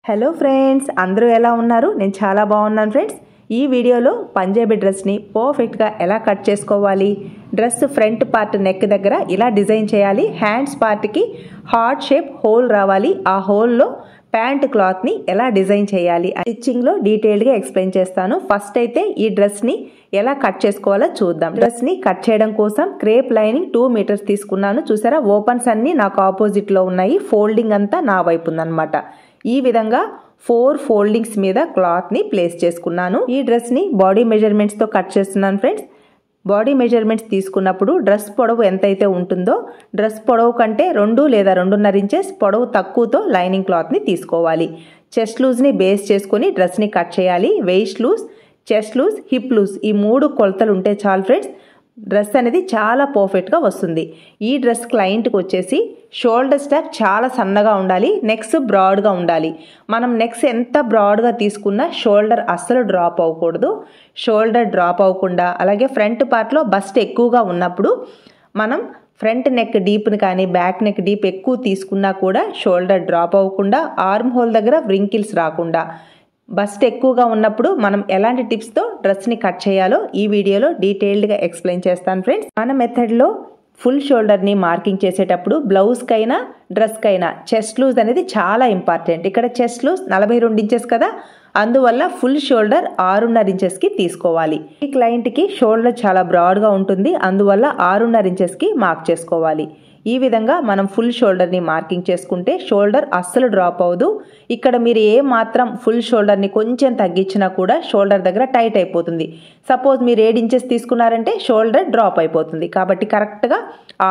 Hello friends, అందరూ ఎలా ఉన్నారు? నేను చాలా బాగున్నాను ఫ్రెండ్స్. ఈ వీడియోలో పంజాబీ డ్రెస్ని పర్ఫెక్ట్గా ఎలా కట్ చేసుకోవాలి, డ్రెస్ ఫ్రంట్ పార్ట్ నెక్ దగ్గర ఇలా డిజైన్ చేయాలి, హ్యాండ్స్ పార్ట్కి హార్ట్ షేప్ హోల్ రావాలి, ఆ హోల్లో ప్యాంట్ క్లాత్ని ఎలా డిజైన్ చేయాలి స్టిచ్చింగ్లో డీటెయిల్డ్గా ఎక్స్ప్లెయిన్ చేస్తాను. ఫస్ట్ అయితే ఈ డ్రెస్ని ఎలా కట్ చేసుకోవాలో చూద్దాం. డ్రెస్ని కట్ చేయడం కోసం క్రేప్ లైనింగ్ 2 మీటర్స్ తీసుకున్నాను. చూసారా, ఓపెన్స్ అన్ని నాకు ఆపోజిట్లో ఉన్నాయి, ఫోల్డింగ్ అంతా నా వైపు ఉందన్నమాట. ఈ విధంగా 4 ఫోల్డింగ్స్ మీద క్లాత్ని ప్లేస్ చేసుకున్నాను. ఈ డ్రెస్ని బాడీ మెజర్మెంట్స్తో కట్ చేస్తున్నాను ఫ్రెండ్స్. బాడీ మెజర్మెంట్స్ తీసుకున్నప్పుడు డ్రెస్ పొడవు ఎంతైతే ఉంటుందో డ్రెస్ పొడవు కంటే 2 లేదా 2.5 ఇంచెస్ పొడవు తక్కువతో లైనింగ్ క్లాత్ని తీసుకోవాలి. చెస్ట్ లూజ్ని బేస్ చేసుకొని డ్రెస్ని కట్ చేయాలి. Waist loose, chest loose, hip loose ఈ 3 కొలతలు ఉంటే చాలు ఫ్రెండ్స్. డ్రెస్ అనేది చాలా పర్ఫెక్ట్గా వస్తుంది. ఈ డ్రెస్ క్లయింట్కి వచ్చేసి షోల్డర్ స్ట్రాప్ చాలా సన్నగా ఉండాలి, నెక్స్ బ్రాడ్గా ఉండాలి. మనం నెక్స్ ఎంత బ్రాడ్గా తీసుకున్నా షోల్డర్ అస్సలు డ్రాప్ అవ్వకూడదు. షోల్డర్ డ్రాప్ అవ్వకుండా, అలాగే ఫ్రంట్ పార్ట్లో బస్ట్ ఎక్కువగా ఉన్నప్పుడు మనం ఫ్రంట్ నెక్ డీప్ని కానీ బ్యాక్ నెక్ డీప్ ఎక్కువ తీసుకున్నా కూడా షోల్డర్ డ్రాప్ అవ్వకుండా, ఆర్మ్ హోల్ దగ్గర వ్రింకిల్స్ రాకుండా, బస్ట్ ఎక్కువగా ఉన్నప్పుడు మనం ఎలాంటి టిప్స్తో డ్రెస్ని కట్ చేయాలో ఈ వీడియోలో డీటెయిల్డ్గా ఎక్స్ప్లెయిన్ చేస్తాను ఫ్రెండ్స్. మన మెథడ్లో ఫుల్ షోల్డర్ని మార్కింగ్ చేసేటప్పుడు బ్లౌజ్కైనా డ్రెస్కైనా చెస్ట్ లూజ్ అనేది చాలా ఇంపార్టెంట్. ఇక్కడ చెస్ట్ లూజ్ 42 ఇంచెస్ కదా, అందువల్ల ఫుల్ షోల్డర్ 6.5 ఇంచెస్కి తీసుకోవాలి. ఈ క్లయింట్కి షోల్డర్ చాలా బ్రాడ్గా ఉంటుంది, అందువల్ల 6.5 ఇంచెస్కి మార్క్ చేసుకోవాలి. ఈ విధంగా మనం ఫుల్ షోల్డర్ని మార్కింగ్ చేసుకుంటే షోల్డర్ అస్సలు డ్రాప్ అవ్వదు. ఇక్కడ మీరు ఏ మాత్రం ఫుల్ షోల్డర్ని కొంచెం తగ్గించినా కూడా షోల్డర్ దగ్గర టైట్ అయిపోతుంది. సపోజ్ మీరు 7 ఇంచెస్ తీసుకున్నారంటే షోల్డర్ డ్రాప్ అయిపోతుంది. కాబట్టి కరెక్ట్గా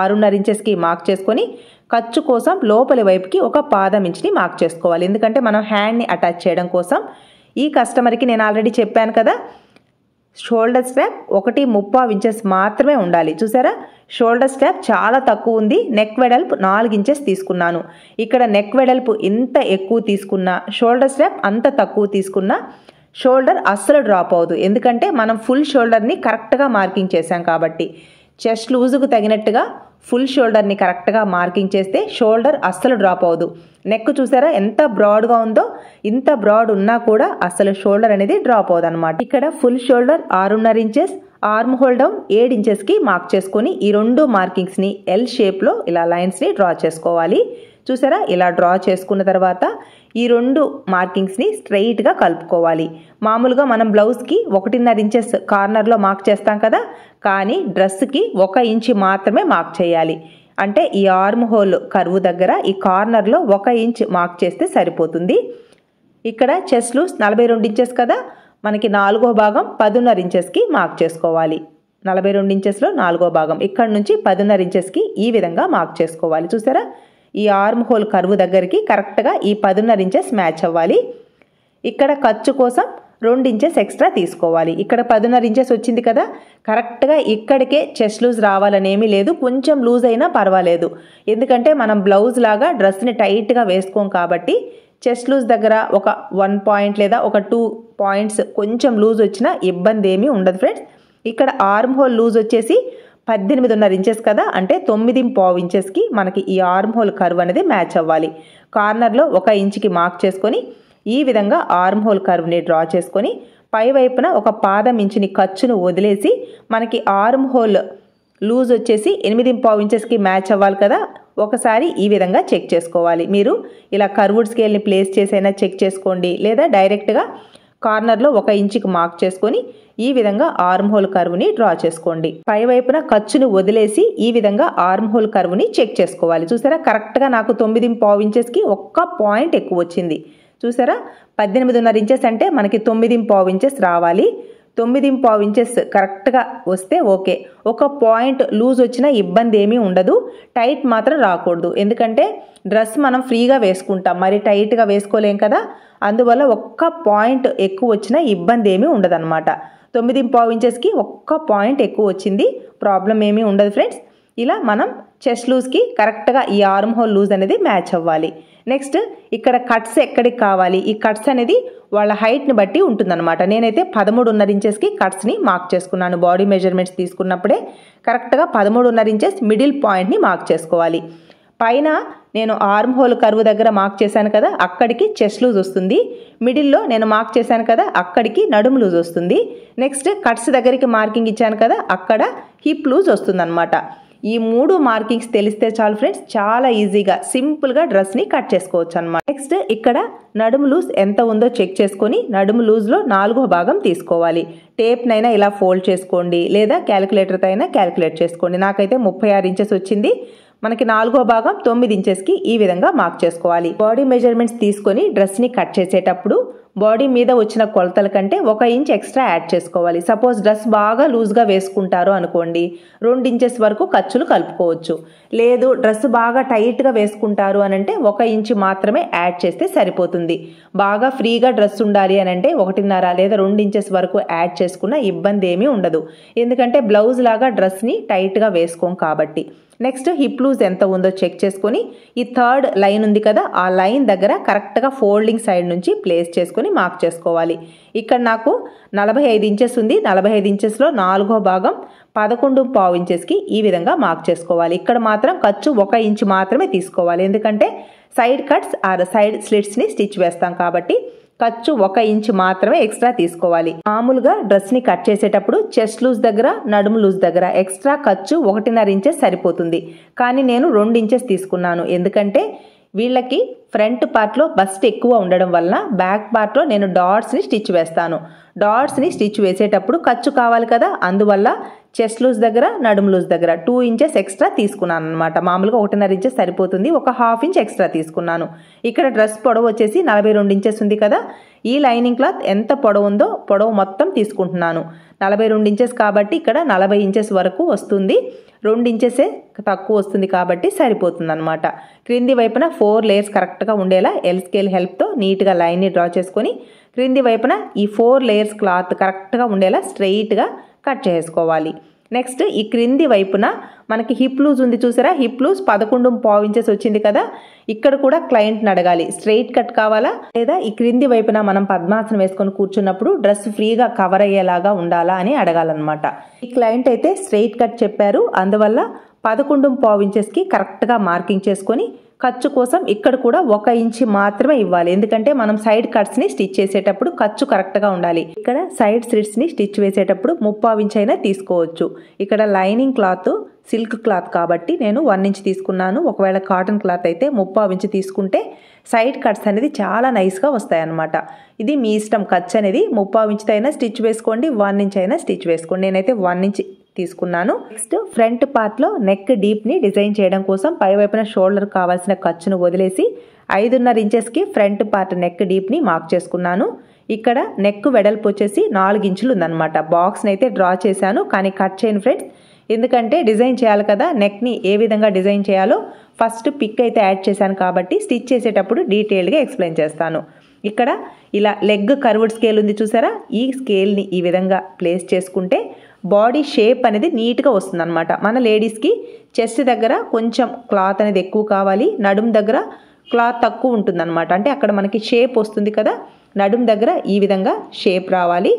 6.5 ఇంచెస్కి మార్క్ చేసుకొని ఖర్చు కోసం లోపలి వైపుకి ఒక పాదం ఇంచుని మార్క్ చేసుకోవాలి. ఎందుకంటే మనం హ్యాండ్ని అటాచ్ చేయడం కోసం. ఈ కస్టమర్కి నేను ఆల్రెడీ చెప్పాను కదా, షోల్డర్ స్ట్రాప్ 1.35 ఇంచెస్ మాత్రమే ఉండాలి. చూసారా, షోల్డర్ స్ట్రాప్ చాలా తక్కువ ఉంది. నెక్ వెడల్పు 4 ఇంచెస్ తీసుకున్నాను. ఇక్కడ నెక్ వెడల్పు ఎంత ఎక్కువ తీసుకున్నా, షోల్డర్ స్ట్రాప్ అంత తక్కువ తీసుకున్నా షోల్డర్ అస్సలు డ్రాప్ అవ్వదు. ఎందుకంటే మనం ఫుల్ షోల్డర్ని కరెక్ట్గా మార్కింగ్ చేసాం కాబట్టి. చెస్ట్ లూజుకు తగినట్టుగా ఫుల్ షోల్డర్ని కరెక్ట్గా మార్కింగ్ చేస్తే షోల్డర్ అస్సలు డ్రాప్ అవ్వదు. నెక్ చూసారా ఎంత బ్రాడ్గా ఉందో, ఇంత బ్రాడ్ ఉన్నా కూడా అస్సలు షోల్డర్ అనేది డ్రాప్ అవ్వదు అనమాట. ఇక్కడ full shoulder 6.5 inches, arm hole down 7 ఇంచెస్కి మార్క్ చేసుకొని ఈ 2 మార్కింగ్స్ని ఎల్ షేప్లో ఇలా లైన్స్ని డ్రా చేసుకోవాలి. చూసారా, ఇలా డ్రా చేసుకున్న తర్వాత ఈ 2 మార్కింగ్స్ని స్ట్రైట్గా కలుపుకోవాలి. మామూలుగా మనం బ్లౌజ్కి 1.5 ఇంచెస్ కార్నర్లో మార్క్ చేస్తాం కదా, కానీ డ్రెస్కి 1 ఇంచ్ మాత్రమే మార్క్ చేయాలి. అంటే ఈ ఆర్మ్ హోల్ కర్వ్ దగ్గర ఈ కార్నర్లో 1 ఇంచ్ మార్క్ చేస్తే సరిపోతుంది. ఇక్కడ చెస్ట్ లూజ్ 42 ఇంచెస్ కదా, మనకి 4వ భాగం 10.5 ఇంచెస్కి మార్క్ చేసుకోవాలి. 42 ఇంచెస్లో 4వ భాగం ఇక్కడ నుంచి 10.5 ఇంచెస్కి ఈ విధంగా మార్క్ చేసుకోవాలి. చూసారా, ఈ ఆర్మ్ హోల్ కర్వ్ దగ్గరికి కరెక్ట్గా ఈ 10.5 ఇంచెస్ మ్యాచ్ అవ్వాలి. ఇక్కడ ఖర్చు కోసం 2 ఇంచెస్ ఎక్స్ట్రా తీసుకోవాలి. ఇక్కడ 10.5 ఇంచెస్ వచ్చింది కదా, కరెక్ట్గా ఇక్కడికే చెస్ట్ లూజ్ రావాలనేమీ లేదు, కొంచెం లూజ్ అయినా పర్వాలేదు. ఎందుకంటే మనం బ్లౌజ్ లాగా డ్రెస్ని టైట్గా వేసుకోం కాబట్టి చెస్ట్ లూజ్ దగ్గర ఒక 1 పాయింట్ లేదా ఒక 2 పాయింట్స్ కొంచెం లూజ్ వచ్చినా ఇబ్బంది ఏమీ ఉండదు ఫ్రెండ్స్. ఇక్కడ ఆర్మ్ హోల్ లూజ్ వచ్చేసి 18.5 ఇంచెస్ కదా, అంటే 9.5 ఇంచెస్కి మనకి ఈ ఆర్మ్ హోల్ కర్వ్ అనేది మ్యాచ్ అవ్వాలి. కార్నర్లో 1 ఇంచుకి మార్క్ చేసుకొని ఈ విధంగా ఆర్మ్ హోల్ కర్వ్ని డ్రా చేసుకొని పై వైపున ఒక పాదం ఇంచుని ఖర్చును వదిలేసి మనకి ఆర్మ్ హోల్ లూజ్ వచ్చేసి 8.5 ఇంచెస్కి మ్యాచ్ అవ్వాలి కదా, ఒకసారి ఈ విధంగా చెక్ చేసుకోవాలి. మీరు ఇలా కర్వ్డ్ స్కేల్ని ప్లేస్ చేసైనా చెక్ చేసుకోండి, లేదా డైరెక్ట్గా కార్నర్లో 1 ఇంచుకి మార్క్ చేసుకొని ఈ విధంగా ఆర్మ్ హోల్ కర్వ్ని డ్రా చేసుకోండి. పై వైపున ఖర్చును వదిలేసి ఈ విధంగా ఆర్మ్ హోల్ కర్వ్ని చెక్ చేసుకోవాలి. చూసారా, కరెక్ట్గా నాకు 9.5 ఇంచెస్కి 1 పాయింట్ ఎక్కువ వచ్చింది. చూసారా, 18.5 ఇంచెస్ అంటే మనకి 9.5 ఇంచెస్ రావాలి. 9.5 ఇంచెస్ కరెక్ట్గా వస్తే ఓకే. 1 పాయింట్ లూజ్ వచ్చినా ఇబ్బంది ఏమీ ఉండదు, టైట్ మాత్రం రాకూడదు. ఎందుకంటే డ్రెస్ మనం ఫ్రీగా వేసుకుంటాం, మరి టైట్గా వేసుకోలేం కదా, అందువల్ల 1 పాయింట్ ఎక్కువ వచ్చినా ఇబ్బంది ఏమీ ఉండదు అనమాట. 9.5 ఇంచెస్కి 1 పాయింట్ ఎక్కువ వచ్చింది, ప్రాబ్లం ఏమీ ఉండదు ఫ్రెండ్స్. ఇలా మనం చెస్ట్ లూజ్కి కరెక్ట్గా ఈ ఆర్మ్ హోల్ లూజ్ అనేది మ్యాచ్ అవ్వాలి. నెక్స్ట్ ఇక్కడ కట్స్ ఎక్కడికి కావాలి, ఈ కట్స్ అనేది వాళ్ళ హైట్ని బట్టి ఉంటుందన్నమాట. నేనైతే 13.5 ఇంచెస్కి కట్స్ని మార్క్ చేసుకున్నాను. బాడీ మెజర్మెంట్స్ తీసుకున్నప్పుడే కరెక్ట్గా 13.5 ఇంచెస్ మిడిల్ పాయింట్ని మార్క్ చేసుకోవాలి. పైన నేను ఆర్మ్ హోల్ కర్వ్ దగ్గర మార్క్ చేశాను కదా, అక్కడికి చెస్ట్ లూజ్ వస్తుంది. మిడిల్లో నేను మార్క్ చేశాను కదా, అక్కడికి నడుము లూజ్ వస్తుంది. నెక్స్ట్ కట్స్ దగ్గరికి మార్కింగ్ ఇచ్చాను కదా, అక్కడ హిప్ లూజ్ వస్తుందన్నమాట. ఈ 3 మార్కింగ్స్ తెలిస్తే చాలు ఫ్రెండ్స్, చాలా ఈజీగా సింపుల్గా డ్రెస్ని కట్ చేసుకోవచ్చు అనమాట. నెక్స్ట్ ఇక్కడ నడుము లూజ్ ఎంత ఉందో చెక్ చేసుకొని నడుము లూజ్లో 4వ భాగం తీసుకోవాలి. టేప్నైనా ఇలా ఫోల్డ్ చేసుకోండి, లేదా క్యాలిక్యులేటర్తో అయినా క్యాలిక్యులేట్ చేసుకోండి. నాకైతే 36 ఇంచెస్ వచ్చింది. మనకి 4వ భాగం 9 ఇంచెస్కి ఈ విధంగా మార్క్ చేసుకోవాలి. బాడీ మెజర్మెంట్స్ తీసుకొని డ్రెస్ని కట్ చేసేటప్పుడు బాడీ మీద వచ్చిన కొలతల కంటే 1 ఇంచ్ ఎక్స్ట్రా యాడ్ చేసుకోవాలి. సపోజ్ డ్రెస్ బాగా లూజ్గా వేసుకుంటారు అనుకోండి, 2 ఇంచెస్ వరకు ఖర్చులు కలుపుకోవచ్చు. లేదు డ్రెస్ బాగా టైట్గా వేసుకుంటారు అని అంటే 1 ఇంచ్ మాత్రమే యాడ్ చేస్తే సరిపోతుంది. బాగా ఫ్రీగా డ్రెస్ ఉండాలి అని అంటే 1.5 లేదా 2 ఇంచెస్ వరకు యాడ్ చేసుకున్న ఇబ్బంది ఏమీ ఉండదు. ఎందుకంటే బ్లౌజ్ లాగా డ్రెస్ని టైట్గా వేసుకోం కాబట్టి. నెక్స్ట్ హిప్ లూజ్ ఎంత ఉందో చెక్ చేసుకొని ఈ 3rd లైన్ ఉంది కదా, ఆ లైన్ దగ్గర కరెక్ట్గా ఫోల్డింగ్ సైడ్ నుంచి ప్లేస్ చేసుకొని మార్క్ చేసుకోవాలి. ఇక్కడ నాకు 45 ఇంచెస్ ఉంది. 45 ఇంచెస్లో 4వ భాగం 11.5 ఇంచెస్కి ఈ విధంగా మార్క్ చేసుకోవాలి. ఇక్కడ మాత్రం ఖర్చు 1 ఇంచ్ మాత్రమే తీసుకోవాలి. ఎందుకంటే సైడ్ కట్స్ ఆర్ సైడ్ స్లిట్స్ని స్టిచ్ వేస్తాం కాబట్టి ఖర్చు 1 ఇంచ్ మాత్రమే ఎక్స్ట్రా తీసుకోవాలి. మామూలుగా డ్రెస్ని కట్ చేసేటప్పుడు చెస్ట్ లూజ్ దగ్గర నడుము లూజ్ దగ్గర ఎక్స్ట్రా ఖర్చు 1.5 ఇంచెస్ సరిపోతుంది. కానీ నేను 2 ఇంచెస్ తీసుకున్నాను. ఎందుకంటే వీళ్ళకి ఫ్రంట్ పార్ట్లో బస్ట్ ఎక్కువ ఉండడం వల్ల బ్యాక్ పార్ట్లో నేను డాట్స్ని స్టిచ్ వేస్తాను. డాట్స్ని స్టిచ్ వేసేటప్పుడు ఖర్చు కావాలి కదా, అందువల్ల చెస్ట్ లూజ్ దగ్గర నడుము లూజ్ దగ్గర 2 ఇంచెస్ ఎక్స్ట్రా తీసుకున్నాను అనమాట. మామూలుగా 1.5 ఇంచెస్ సరిపోతుంది, 1/2 ఇంచ్ ఎక్స్ట్రా తీసుకున్నాను. ఇక్కడ డ్రెస్ పొడవు వచ్చేసి 42 ఇంచెస్ ఉంది కదా, ఈ లైనింగ్ క్లాత్ ఎంత పొడవు ఉందో పొడవు మొత్తం తీసుకుంటున్నాను. 42 ఇంచెస్ కాబట్టి ఇక్కడ 40 ఇంచెస్ వరకు వస్తుంది. 2 ఇంచెసే తక్కువ వస్తుంది కాబట్టి సరిపోతుంది అనమాట. క్రింది వైపున 4 లేయర్స్ కరెక్ట్గా ఉండేలా ఎల్ స్కేల్ హెల్ప్తో నీట్గా లైన్ని డ్రా చేసుకొని క్రింది వైపున ఈ 4 లేయర్స్ క్లాత్ కరెక్ట్గా ఉండేలా స్ట్రెయిట్గా కట్ చేసుకోవాలి. నెక్స్ట్ ఈ క్రింది వైపున మనకి హిప్ లూజ్ ఉంది చూసారా, హిప్ లూజ్ 11.5 ఇంచెస్ వచ్చింది కదా, ఇక్కడ కూడా క్లయింట్ని అడగాలి స్ట్రెయిట్ కట్ కావాలా లేదా ఈ క్రింది వైపున మనం పద్మాసనం వేసుకొని కూర్చున్నప్పుడు డ్రెస్ ఫ్రీగా కవర్ అయ్యేలాగా ఉండాలా అని అడగాలన్నమాట. ఈ క్లయింట్ అయితే స్ట్రెయిట్ కట్ చెప్పారు, అందువల్ల 11.5 ఇంచెస్కి కరెక్ట్గా మార్కింగ్ చేసుకొని ఖర్చు కోసం ఇక్కడ కూడా 1 ఇంచ్ మాత్రమే ఇవ్వాలి. ఎందుకంటే మనం సైడ్ కట్స్ని స్టిచ్ చేసేటప్పుడు ఖర్చు కరెక్ట్గా ఉండాలి. ఇక్కడ సైడ్ స్లిట్స్ని స్టిచ్ వేసేటప్పుడు 3/4 ఇంచ్ అయినా తీసుకోవచ్చు. ఇక్కడ లైనింగ్ క్లాత్ సిల్క్ క్లాత్ కాబట్టి నేను 1 ఇంచ్ తీసుకున్నాను. ఒకవేళ కాటన్ క్లాత్ అయితే 3/4 ఇంచ్ తీసుకుంటే సైడ్ కట్స్ అనేది చాలా నైస్గా వస్తాయన్నమాట. ఇది మీ ఇష్టం, ఖర్చు అనేది 3/4 ఇంచ్ అయినా స్టిచ్ వేసుకోండి, 1 ఇంచ్ అయినా స్టిచ్ వేసుకోండి. నేనైతే 1 ఇంచ్ తీసుకున్నాను. నెక్స్ట్ ఫ్రంట్ పార్ట్లో నెక్ డీప్ని డిజైన్ చేయడం కోసం పైవైపున షోల్డర్ కావాల్సిన ఖర్చును వదిలేసి 5.5 ఇంచెస్కి ఫ్రంట్ పార్ట్ నెక్ డీప్ని మార్క్ చేసుకున్నాను. ఇక్కడ నెక్ వెడల్పు వచ్చేసి 4 ఇంచులు ఉందన్నమాట. బాక్స్ని అయితే డ్రా చేశాను కానీ కట్ చేయను ఫ్రెండ్స్, ఎందుకంటే డిజైన్ చేయాలి కదా, నెక్ని ఏ విధంగా డిజైన్ చేయాలో ఫస్ట్ పిక్ అయితే యాడ్ చేశాను కాబట్టి స్టిచ్ చేసేటప్పుడు డీటెయిల్డ్గా ఎక్స్ప్లెయిన్ చేస్తాను. ఇక్కడ ఇలా లెగ్ కర్వ్డ్ స్కేల్ ఉంది చూసారా, ఈ స్కేల్ని ఈ విధంగా ప్లేస్ చేసుకుంటే బాడీ షేప్ అనేది నీట్గా వస్తుంది అనమాట. మన లేడీస్కి చెస్ట్ దగ్గర కొంచెం క్లాత్ అనేది ఎక్కువ కావాలి, నడుము దగ్గర క్లాత్ తక్కువ ఉంటుందన్నమాట. అంటే అక్కడ మనకి షేప్ వస్తుంది కదా, నడుము దగ్గర ఈ విధంగా షేప్ రావాలి.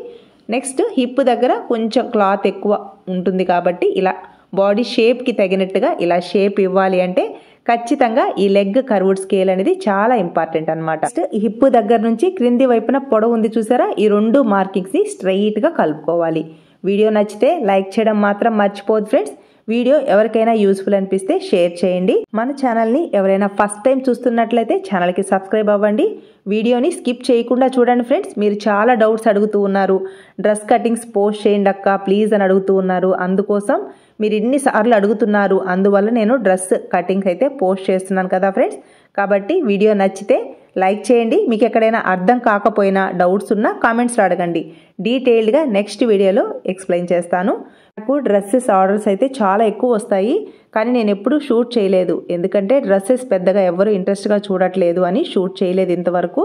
నెక్స్ట్ హిప్ దగ్గర కొంచెం క్లాత్ ఎక్కువ ఉంటుంది కాబట్టి ఇలా బాడీ షేప్కి తగినట్టుగా ఇలా షేప్ ఇవ్వాలి అంటే ఖచ్చితంగా ఈ లెగ్ కర్వ్డ్ స్కేల్ అనేది చాలా ఇంపార్టెంట్ అనమాట. హిప్ దగ్గర నుంచి క్రింది వైపున పొడవు ఉంది చూసారా, ఈ 2 మార్కింగ్స్ని స్ట్రైట్గా కలుపుకోవాలి. వీడియో నచ్చితే లైక్ చేయడం మాత్రం మర్చిపోదు ఫ్రెండ్స్. వీడియో ఎవరికైనా యూస్ఫుల్ అనిపిస్తే షేర్ చేయండి. మన ఛానల్ని ఎవరైనా ఫస్ట్ టైం చూస్తున్నట్లయితే ఛానల్కి సబ్స్క్రైబ్ అవ్వండి. వీడియోని స్కిప్ చేయకుండా చూడండి ఫ్రెండ్స్. మీరు చాలా డౌట్స్ అడుగుతూ ఉన్నారు, డ్రెస్ కటింగ్స్ పోస్ట్ చేయండి అక్క ప్లీజ్ అని అడుగుతూ ఉన్నారు. అందుకోసం మీరు ఇన్నిసార్లు అడుగుతున్నారు, అందువల్ల నేను డ్రెస్ కటింగ్స్ అయితే పోస్ట్ చేస్తున్నాను కదా ఫ్రెండ్స్. కాబట్టి వీడియో నచ్చితే లైక్ చేయండి. మీకు ఎక్కడైనా అర్థం కాకపోయినా డౌట్స్ ఉన్నా కామెంట్స్లో అడగండి, డీటెయిల్డ్గా నెక్స్ట్ వీడియోలో ఎక్స్ప్లెయిన్ చేస్తాను. నాకు డ్రెస్సెస్ ఆర్డర్స్ అయితే చాలా ఎక్కువ వస్తాయి, కానీ నేను ఎప్పుడూ షూట్ చేయలేదు. ఎందుకంటే డ్రెస్సెస్ పెద్దగా ఎవరు ఇంట్రెస్ట్గా చూడట్లేదు అని షూట్ చేయలేదు ఇంతవరకు.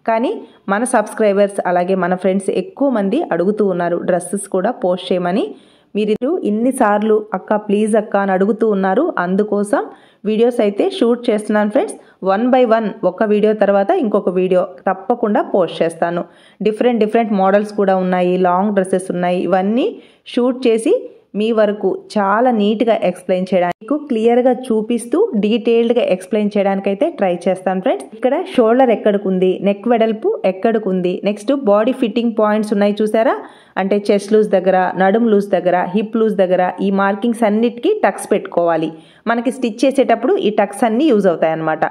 కానీ మన సబ్స్క్రైబర్స్ అలాగే మన ఫ్రెండ్స్ ఎక్కువ మంది అడుగుతూ ఉన్నారు డ్రెస్సెస్ కూడా పోస్ట్ చేయమని. మీరు ఇన్నిసార్లు అక్క ప్లీజ్ అక్క అని అడుగుతూ ఉన్నారు, అందుకోసం వీడియోస్ అయితే షూట్ చేస్తున్నాను ఫ్రెండ్స్. 1 by 1 ఒక వీడియో తర్వాత ఇంకొక వీడియో తప్పకుండా పోస్ట్ చేస్తాను. డిఫరెంట్ మోడల్స్ కూడా ఉన్నాయి, లాంగ్ డ్రెస్సెస్ ఉన్నాయి, ఇవన్నీ షూట్ చేసి మీ వరకు చాలా నీట్గా ఎక్స్ప్లెయిన్ చేయడానికి, క్లియర్గా చూపిస్తూ డీటెయిల్డ్గా ఎక్స్ప్లెయిన్ చేయడానికైతే ట్రై చేస్తాను ఫ్రెండ్స్. ఇక్కడ షోల్డర్ ఎక్కడికి ఉంది, నెక్ వెడల్పు ఎక్కడికి ఉంది, నెక్స్ట్ బాడీ ఫిట్టింగ్ పాయింట్స్ ఉన్నాయి చూసారా, అంటే చెస్ట్ లూజ్ దగ్గర, నడుము లూజ్ దగ్గర, హిప్ లూజ్ దగ్గర ఈ మార్కింగ్స్ అన్నిటికీ టక్స్ పెట్టుకోవాలి. మనకి స్టిచ్ చేసేటప్పుడు ఈ టక్స్ అన్నీ యూజ్ అవుతాయి అన్నమాట.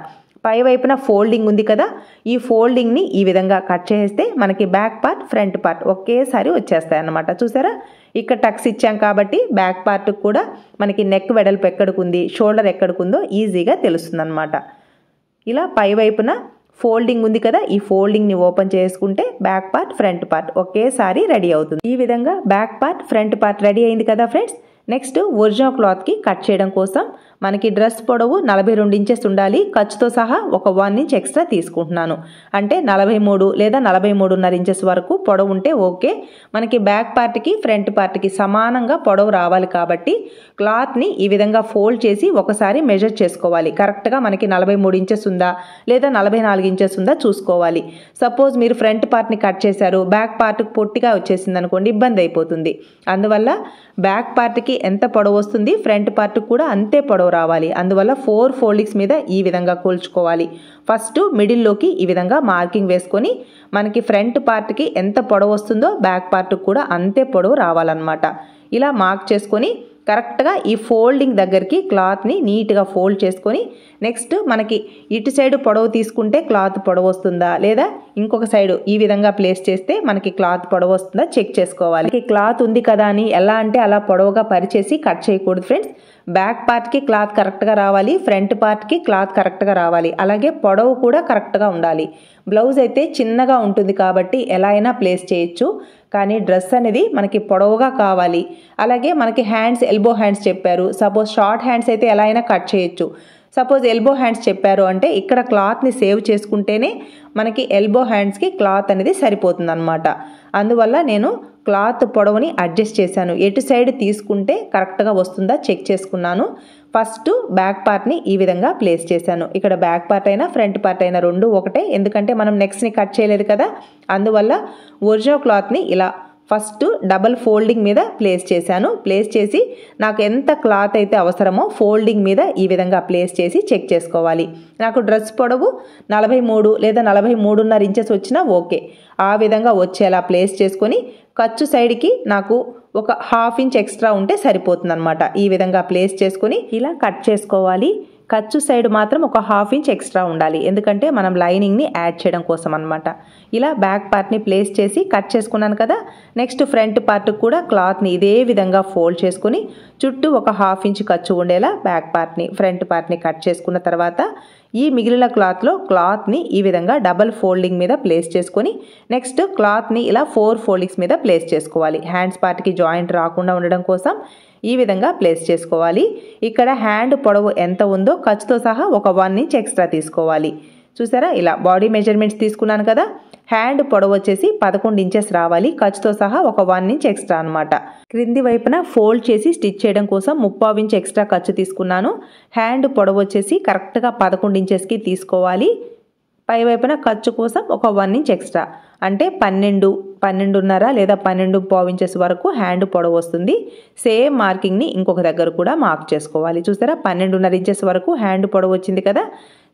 పై వైపున ఫోల్డింగ్ ఉంది కదా, ఈ ఫోల్డింగ్ని ఈ విధంగా కట్ చేస్తే మనకి బ్యాక్ పార్ట్ ఫ్రంట్ పార్ట్ ఒకేసారి వచ్చేస్తాయి అన్నమాట. చూసారా, ఇక్కడ టక్స్ ఇచ్చాం కాబట్టి బ్యాక్ పార్ట్ కూడా మనకి నెక్ వెడల్పు ఎక్కడికి ఉంది, షోల్డర్ ఎక్కడికి ఉందో ఈజీగా తెలుస్తుంది అన్నమాట. ఇలా పై వైపున ఫోల్డింగ్ ఉంది కదా, ఈ ఫోల్డింగ్ని ఓపెన్ చేసుకుంటే బ్యాక్ పార్ట్ ఫ్రంట్ పార్ట్ ఒకేసారి రెడీ అవుతుంది. ఈ విధంగా back part front part ready అయింది కదా ఫ్రెండ్స్. నెక్స్ట్ ఒరిజినల్ క్లాత్కి కట్ చేయడం కోసం మనకి డ్రెస్ పొడవు 42 ఇంచెస్ ఉండాలి. ఖర్చుతో సహా ఒక 1 ఇంచ్ ఎక్స్ట్రా తీసుకుంటున్నాను. అంటే 43 లేదా 43.5 ఇంచెస్ వరకు పొడవు ఉంటే ఓకే. మనకి బ్యాక్ పార్ట్కి ఫ్రంట్ పార్ట్కి సమానంగా పొడవు రావాలి కాబట్టి క్లాత్ని ఈ విధంగా ఫోల్డ్ చేసి ఒకసారి మెజర్ చేసుకోవాలి. కరెక్ట్గా మనకి 43 ఇంచెస్ ఉందా లేదా 44 ఇంచెస్ ఉందా చూసుకోవాలి. సపోజ్ మీరు ఫ్రంట్ పార్ట్ని కట్ చేశారు, బ్యాక్ పార్ట్కి పొట్టిగా వచ్చేసింది అనుకోండి, ఇబ్బంది అయిపోతుంది. అందువల్ల బ్యాక్ పార్ట్కి ఎంత పొడవు వస్తుంది, ఫ్రంట్ పార్ట్కి కూడా అంతే పొడవు రావాలి. అందువల్ల 4 ఫోల్డింగ్స్ మీద ఈ విధంగా కొలుచుకోవాలి. ఫస్ట్ మిడిల్లోకి ఈ విధంగా మార్కింగ్ వేసుకొని మనకి ఫ్రంట్ పార్ట్కి ఎంత పొడవు వస్తుందో బ్యాక్ పార్ట్కి కూడా అంతే పొడవు రావాలన్నమాట. ఇలా మార్క్ చేసుకొని కరెక్ట్గా ఈ ఫోల్డింగ్ దగ్గరికి క్లాత్ని నీట్గా ఫోల్డ్ చేసుకొని నెక్స్ట్ మనకి ఇటు సైడ్ పొడవు తీసుకుంటే క్లాత్ పొడవు వస్తుందా లేదా ఇంకొక సైడ్ ఈ విధంగా ప్లేస్ చేస్తే మనకి క్లాత్ పొడవు వస్తుందా చెక్ చేసుకోవాలి. క్లాత్ ఉంది కదా అని ఎలా అంటే అలా పొడవుగా పరిచేసి కట్ చేయకూడదు ఫ్రెండ్స్. బ్యాక్ పార్ట్కి క్లాత్ కరెక్ట్గా రావాలి, ఫ్రంట్ పార్ట్కి క్లాత్ కరెక్ట్గా రావాలి, అలాగే పొడవు కూడా కరెక్ట్గా ఉండాలి. బ్లౌజ్ అయితే చిన్నగా ఉంటుంది కాబట్టి ఎలా అయినా ప్లేస్ చేయొచ్చు, కానీ డ్రెస్ అనేది మనకి పొడవుగా కావాలి. అలాగే మనకి హ్యాండ్స్ ఎల్బో హ్యాండ్స్ చెప్పారు. సపోజ్ షార్ట్ హ్యాండ్స్ అయితే ఎలా అయినా కట్ చేయొచ్చు. సపోజ్ ఎల్బో హ్యాండ్స్ చెప్పారు అంటే ఇక్కడ క్లాత్ని సేవ్ చేసుకుంటేనే మనకి ఎల్బో హ్యాండ్స్కి క్లాత్ అనేది సరిపోతుంది అనమాట. అందువల్ల నేను క్లాత్ పొడవుని అడ్జస్ట్ చేశాను. ఎటు సైడ్ తీసుకుంటే కరెక్ట్గా వస్తుందా చెక్ చేసుకున్నాను. ఫస్ట్ బ్యాక్ పార్ట్ని ఈ విధంగా ప్లేస్ చేశాను. ఇక్కడ బ్యాక్ పార్ట్ అయినా ఫ్రంట్ పార్ట్ అయినా రెండు ఒకటే, ఎందుకంటే మనం నెక్స్ట్ని కట్ చేయలేదు కదా. అందువల్ల ఒరిజినల్ క్లాత్ని ఇలా ఫస్ట్ డబల్ ఫోల్డింగ్ మీద ప్లేస్ చేశాను. ప్లేస్ చేసి నాకు ఎంత క్లాత్ అయితే అవసరమో ఫోల్డింగ్ మీద ఈ విధంగా ప్లేస్ చేసి చెక్ చేసుకోవాలి. నాకు డ్రెస్ పొడవు 43 లేదా 43.5 ఇంచెస్ వచ్చినా ఓకే. ఆ విధంగా వచ్చేలా ప్లేస్ చేసుకొని ఖర్చు సైడ్కి నాకు ఒక 1/2 ఇంచ్ ఎక్స్ట్రా ఉంటే సరిపోతుంది అనమాట. ఈ విధంగా ప్లేస్ చేసుకొని ఇలా కట్ చేసుకోవాలి. ఖర్చు సైడ్ మాత్రం ఒక 1/2 ఇంచ్ ఎక్స్ట్రా ఉండాలి, ఎందుకంటే మనం లైనింగ్ని యాడ్ చేయడం కోసం అనమాట. ఇలా బ్యాక్ పార్ట్ని ప్లేస్ చేసి కట్ చేసుకున్నాను కదా. నెక్స్ట్ ఫ్రంట్ పార్ట్ కూడా క్లాత్ని ఇదే విధంగా ఫోల్డ్ చేసుకుని చుట్టూ ఒక 1/2 ఇంచ్ ఖర్చు ఉండేలా బ్యాక్ పార్ట్ని ఫ్రంట్ పార్ట్ని కట్ చేసుకున్న తర్వాత ఈ మిగిలిన క్లాత్ని ఈ విధంగా డబల్ ఫోల్డింగ్ మీద ప్లేస్ చేసుకొని నెక్స్ట్ క్లాత్ని ఇలా 4 ఫోల్డింగ్స్ మీద ప్లేస్ చేసుకోవాలి. హ్యాండ్స్ పార్ట్కి జాయింట్ రాకుండా ఉండడం కోసం ఈ విధంగా ప్లేస్ చేసుకోవాలి. ఇక్కడ హ్యాండ్ పొడవు ఎంత ఉందో ఖర్చుతో సహా ఒక 1 ఇంచ్ ఎక్స్ట్రా తీసుకోవాలి. చూసారా, ఇలా బాడీ మెజర్మెంట్స్ తీసుకున్నాను కదా. హ్యాండ్ పొడవు వచ్చేసి 11 ఇంచెస్ రావాలి, ఖర్చుతో సహా ఒక 1 ఇంచ్ ఎక్స్ట్రా అనమాట. క్రింది వైపున ఫోల్డ్ చేసి స్టిచ్ చేయడం కోసం 3/4 ఇంచ్ ఎక్స్ట్రా ఖర్చు తీసుకున్నాను. హ్యాండ్ పొడవు వచ్చేసి కరెక్ట్గా 11 ఇంచెస్కి తీసుకోవాలి. పై వైపున ఖర్చు కోసం ఒక 1 ఇంచ్ ఎక్స్ట్రా, అంటే 12.5 లేదా 12.5 ఇంచెస్ వరకు హ్యాండ్ పొడవు వస్తుంది. సేమ్ మార్కింగ్ని ఇంకొక దగ్గర కూడా మార్క్ చేసుకోవాలి. చూసారా, 12.5 ఇంచెస్ వరకు హ్యాండ్ పొడవు వచ్చింది కదా.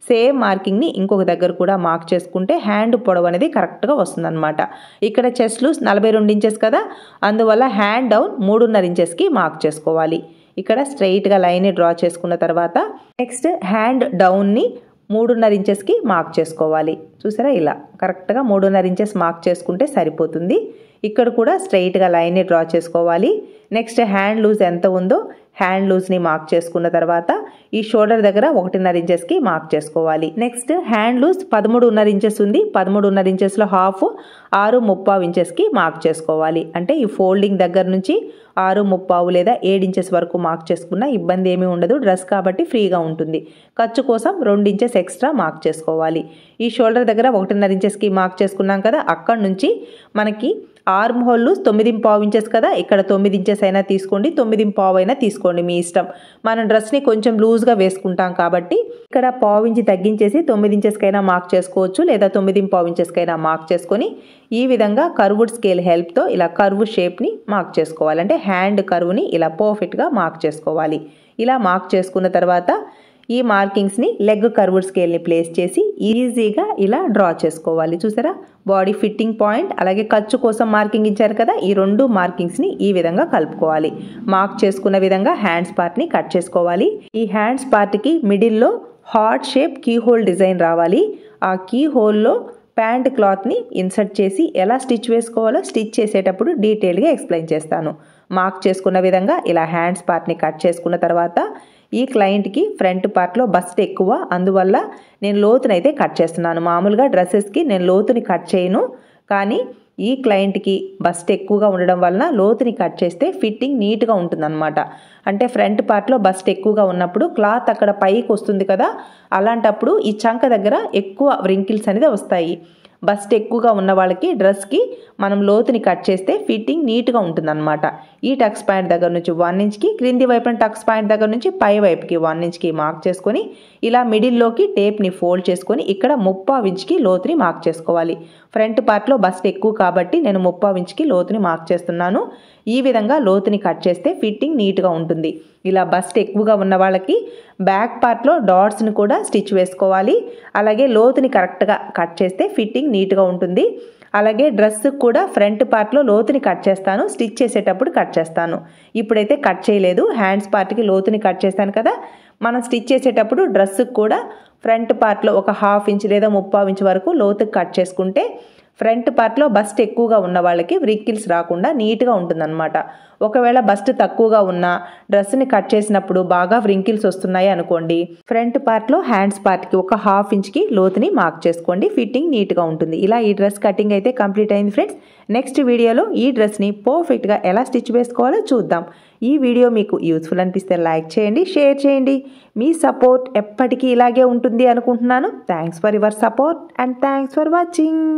సేమ్ మార్కింగ్ని ఇంకొక దగ్గర కూడా మార్క్ చేసుకుంటే హ్యాండ్ పొడవు అనేది కరెక్ట్గా వస్తుంది అనమాట. ఇక్కడ చెస్ట్ లూజ్ 42 ఇంచెస్ కదా, అందువల్ల హ్యాండ్ డౌన్ 3.5 ఇంచెస్కి మార్క్ చేసుకోవాలి. ఇక్కడ స్ట్రైట్గా లైన్ని డ్రా చేసుకున్న తర్వాత నెక్స్ట్ హ్యాండ్ డౌన్ని 3.5 ఇంచెస్కి మార్క్ చేసుకోవాలి. చూసారా, ఇలా కరెక్ట్గా 3.5 ఇంచెస్ మార్క్ చేసుకుంటే సరిపోతుంది. ఇక్కడ కూడా స్ట్రైట్గా లైన్ని డ్రా చేసుకోవాలి. నెక్స్ట్ హ్యాండ్ లూజ్ ఎంత ఉందో హ్యాండ్ లూజ్ని మార్క్ చేసుకున్న తర్వాత ఈ షోల్డర్ దగ్గర 1.5 ఇంచెస్కి మార్క్ చేసుకోవాలి. నెక్స్ట్ హ్యాండ్ లూజ్ 13.5 ఇంచెస్ ఉంది. 13.5 ఇంచెస్లో హాఫ్ 6.5 ఇంచెస్కి మార్క్ చేసుకోవాలి. అంటే ఈ ఫోల్డింగ్ దగ్గర నుంచి 6.5 లేదా 7 ఇంచెస్ వరకు మార్క్ చేసుకున్నా ఇబ్బంది ఏమీ ఉండదు, డ్రెస్ కాబట్టి ఫ్రీగా ఉంటుంది. ఖర్చు కోసం 2 ఇంచెస్ ఎక్స్ట్రా మార్క్ చేసుకోవాలి. ఈ షోల్డర్ దగ్గర 1.5 ఇంచెస్కి మార్క్ చేసుకున్నాం కదా, అక్కడ నుంచి మనకి ఆర్మ్ హోల్ 9.5 ఇంచెస్ కదా, ఇక్కడ 9 ఇంచెస్ అయినా తీసుకోండి, 9.5 అయినా తీసుకోండి, మీ ఇష్టం. మనం డ్రెస్ని కొంచెం లూజ్గా వేసుకుంటాం కాబట్టి ఇక్కడ 1/2 ఇంచ్ తగ్గించేసి 9 ఇంచెస్కైనా మార్క్ చేసుకోవచ్చు, లేదా 9.5 ఇంచెస్కైనా మార్క్ చేసుకొని ఈ విధంగా కర్వ్డ్ స్కేల్ హెల్ప్తో ఇలా కర్వ్ షేప్ని మార్క్ చేసుకోవాలి. అంటే హ్యాండ్ కర్వ్ని ఇలా పర్ఫెక్ట్గా మార్క్ చేసుకోవాలి. ఇలా మార్క్ చేసుకున్న తర్వాత ఈ మార్కింగ్స్ని లెగ్ కర్వ్డ్ స్కేల్ని ప్లేస్ చేసి ఈజీగా ఇలా డ్రా చేసుకోవాలి. చూసారా, బాడీ ఫిట్టింగ్ పాయింట్ అలాగే ఖర్చు కోసం మార్కింగ్ ఇచ్చారు కదా, ఈ 2 మార్కింగ్స్ని ఈ విధంగా కలుపుకోవాలి. మార్క్ చేసుకున్న విధంగా హ్యాండ్స్ పార్ట్ని కట్ చేసుకోవాలి. ఈ హ్యాండ్స్ పార్ట్కి మిడిల్లో heart shape key hole design రావాలి. ఆ కీ హోల్లో ప్యాంట్ క్లాత్ని ఇన్సర్ట్ చేసి ఎలా స్టిచ్ వేసుకోవాలో స్టిచ్ చేసేటప్పుడు డీటెయిల్గా ఎక్స్ప్లెయిన్ చేస్తాను. మార్క్ చేసుకున్న విధంగా ఇలా హ్యాండ్స్ పార్ట్ని కట్ చేసుకున్న తర్వాత ఈ క్లయింట్కి ఫ్రంట్ పార్ట్లో బస్ట్ ఎక్కువ, అందువల్ల నేను లోతునైతే కట్ చేస్తున్నాను. మామూలుగా డ్రెస్సెస్కి నేను లోతుని కట్ చేయను, కానీ ఈ క్లయింట్కి బస్ట్ ఎక్కువగా ఉండడం వలన లోతుని కట్ చేస్తే ఫిట్టింగ్ నీట్గా ఉంటుందన్నమాట. అంటే ఫ్రంట్ పార్ట్లో బస్ట్ ఎక్కువగా ఉన్నప్పుడు క్లాత్ అక్కడ పైకి వస్తుంది కదా, అలాంటప్పుడు ఈ చంక దగ్గర ఎక్కువ వ్రింకిల్స్ అనేది వస్తాయి. బస్ట్ ఎక్కువగా ఉన్న వాళ్ళకి డ్రెస్కి మనం లోతుని కట్ చేస్తే ఫిట్టింగ్ నీట్గా ఉంటుందన్నమాట. ఈ టక్స్ పాయింట్ దగ్గర నుంచి 1 ఇంచ్కి, క్రింది వైపున టక్స్ పాయింట్ దగ్గర నుంచి పై వైపుకి 1 ఇంచ్కి మార్క్ చేసుకొని ఇలా మిడిల్లోకి టేప్ని ఫోల్డ్ చేసుకొని ఇక్కడ 3/4 ఇంచ్కి లోతుని మార్క్ చేసుకోవాలి. ఫ్రంట్ పార్ట్లో బస్ట్ ఎక్కువ కాబట్టి నేను 3/4 ఇంచ్కి లోతుని మార్క్ చేస్తున్నాను. ఈ విధంగా లోతుని కట్ చేస్తే ఫిట్టింగ్ నీట్గా ఉంటుంది. ఇలా బస్ట్ ఎక్కువగా ఉన్న వాళ్ళకి బ్యాక్ పార్ట్లో డాట్స్ని కూడా స్టిచ్ వేసుకోవాలి. అలాగే లోతుని కరెక్ట్గా కట్ చేస్తే ఫిట్టింగ్ నీట్గా ఉంటుంది. అలాగే డ్రెస్ కూడా ఫ్రంట్ పార్ట్లో లోతుని కట్ చేస్తాను, స్టిచ్ చేసేటప్పుడు కట్ చేస్తాను. ఇప్పుడైతే కట్ చేయలేదు, హ్యాండ్స్ పార్ట్కి లోతుని కట్ చేస్తాను కదా, మనం స్టిచ్ చేసేటప్పుడు డ్రెస్కి కూడా ఫ్రంట్ పార్ట్లో ఒక 1/2 ఇంచ్ లేదా 3/4 ఇంచ్ వరకు లోతుకి కట్ చేసుకుంటే ఫ్రంట్ పార్ట్లో బస్ట్ ఎక్కువగా ఉన్న వాళ్ళకి వ్రింకిల్స్ రాకుండా నీట్గా ఉంటుందన్నమాట. ఒకవేళ బస్ట్ తక్కువగా ఉన్న డ్రెస్ని కట్ చేసినప్పుడు బాగా వ్రింకిల్స్ వస్తున్నాయి అనుకోండి, ఫ్రంట్ పార్ట్లో హ్యాండ్స్ పార్ట్కి ఒక 1/2 ఇంచ్కి లోతుని మార్క్ చేసుకోండి, ఫిట్టింగ్ నీట్గా ఉంటుంది. ఇలా ఈ డ్రెస్ కటింగ్ అయితే కంప్లీట్ అయింది ఫ్రెండ్స్. నెక్స్ట్ వీడియోలో ఈ డ్రెస్ని పర్ఫెక్ట్గా ఎలా స్టిచ్ వేసుకోవాలో చూద్దాం. ఈ వీడియో మీకు యూస్ఫుల్ అనిపిస్తే లైక్ చేయండి, షేర్ చేయండి. మీ సపోర్ట్ ఎప్పటికీ ఇలాగే ఉంటుంది అనుకుంటున్నాను. Thanks for your support and thanks for watching.